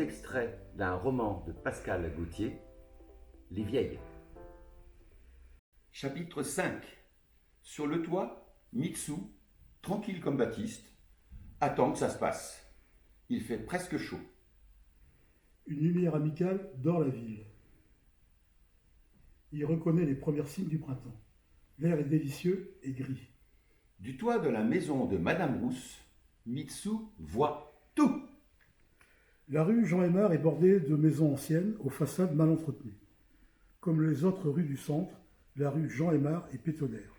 extrait d'un roman de Pascal Gauthier, Les Vieilles. Chapitre 5. Sur le toit, Mitsu, tranquille comme Baptiste, attend que ça se passe. Il fait presque chaud. Une lumière amicale dort la ville. Il reconnaît les premiers signes du printemps. L'air est délicieux et gris. Du toit de la maison de Madame Rousse, Mitsu voit tout. La rue Jean-Aimard est bordée de maisons anciennes aux façades mal entretenues. Comme les autres rues du centre, la rue Jean-Aimard est pétonnaire.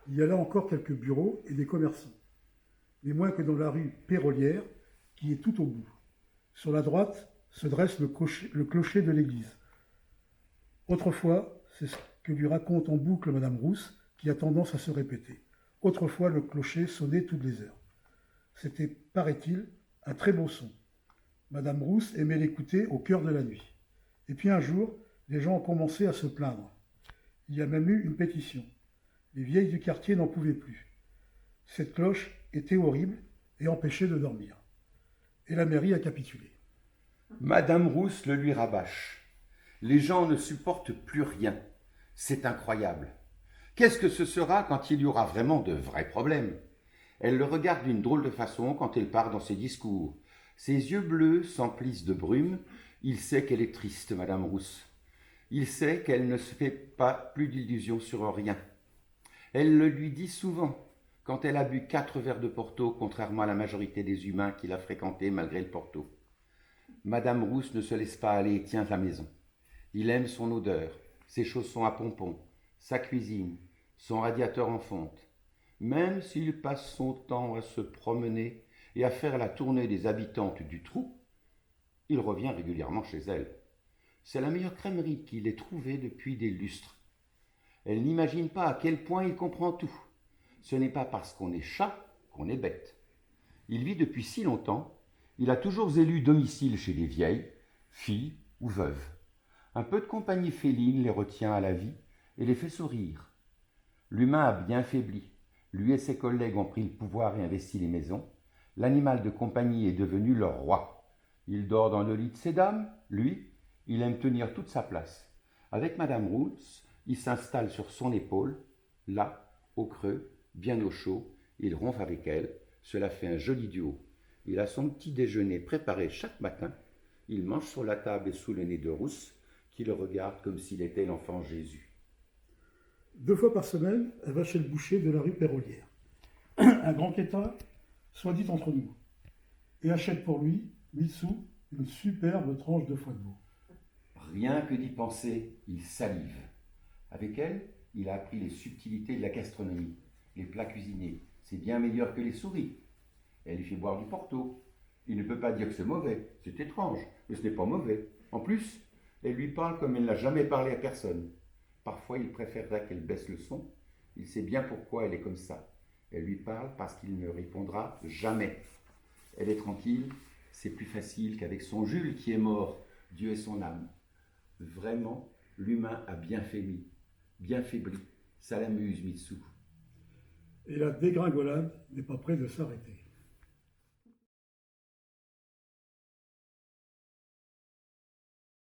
Il y a là encore quelques bureaux et des commerçants, mais moins que dans la rue Pérolière, qui est tout au bout. Sur la droite se dresse le clocher de l'église. Autrefois, c'est ce que lui raconte en boucle Madame Rousse, qui a tendance à se répéter. Autrefois, le clocher sonnait toutes les heures. C'était, paraît-il, un très beau son. Madame Rousse aimait l'écouter au cœur de la nuit. Et puis un jour, les gens ont commencé à se plaindre. Il y a même eu une pétition. Les vieilles du quartier n'en pouvaient plus. Cette cloche était horrible et empêchait de dormir. Et la mairie a capitulé. Madame Rousse le lui rabâche. Les gens ne supportent plus rien. C'est incroyable. Qu'est-ce que ce sera quand il y aura vraiment de vrais problèmes? Elle le regarde d'une drôle de façon quand elle part dans ses discours. Ses yeux bleus s'emplissent de brume. Il sait qu'elle est triste, Madame Rousse. Il sait qu'elle ne se fait pas plus d'illusions sur rien. Elle le lui dit souvent, quand elle a bu 4 verres de Porto, contrairement à la majorité des humains qu'il a fréquentés malgré le Porto. Madame Rousse ne se laisse pas aller et tient la maison. Il aime son odeur, ses chaussons à pompons, sa cuisine, son radiateur en fonte. Même s'il passe son temps à se promener et à faire la tournée des habitantes du trou, il revient régulièrement chez elle. C'est la meilleure crèmerie qu'il ait trouvée depuis des lustres. Elle n'imagine pas à quel point il comprend tout. Ce n'est pas parce qu'on est chat qu'on est bête. Il vit depuis si longtemps, il a toujours élu domicile chez les vieilles, filles ou veuves. Un peu de compagnie féline les retient à la vie et les fait sourire. L'humain a bien faibli. Lui et ses collègues ont pris le pouvoir et investi les maisons. L'animal de compagnie est devenu leur roi. Il dort dans le lit de ses dames, lui, il aime tenir toute sa place. Avec Madame Rousse, il s'installe sur son épaule, là, au creux, bien au chaud, il ronfle avec elle, cela fait un joli duo. Il a son petit déjeuner préparé chaque matin, il mange sur la table et sous le nez de Rousse, qui le regarde comme s'il était l'enfant Jésus. 2 fois par semaine, elle va chez le boucher de la rue Pérolière. Un grand quêteur, soit dit entre nous, et achète pour lui, Mitsu, une superbe tranche de foie de veau. Rien que d'y penser, il salive. Avec elle, il a appris les subtilités de la gastronomie, les plats cuisinés. C'est bien meilleur que les souris. Elle lui fait boire du Porto. Il ne peut pas dire que c'est mauvais, c'est étrange, mais ce n'est pas mauvais. En plus, elle lui parle comme elle n'a jamais parlé à personne. Parfois, il préférerait qu'elle baisse le son. Il sait bien pourquoi elle est comme ça. Elle lui parle parce qu'il ne répondra jamais. Elle est tranquille, c'est plus facile qu'avec son Jules qui est mort, Dieu et son âme. Vraiment, l'humain a bien faibli. Ça l'amuse, Mitsu. Et la dégringolade n'est pas près de s'arrêter.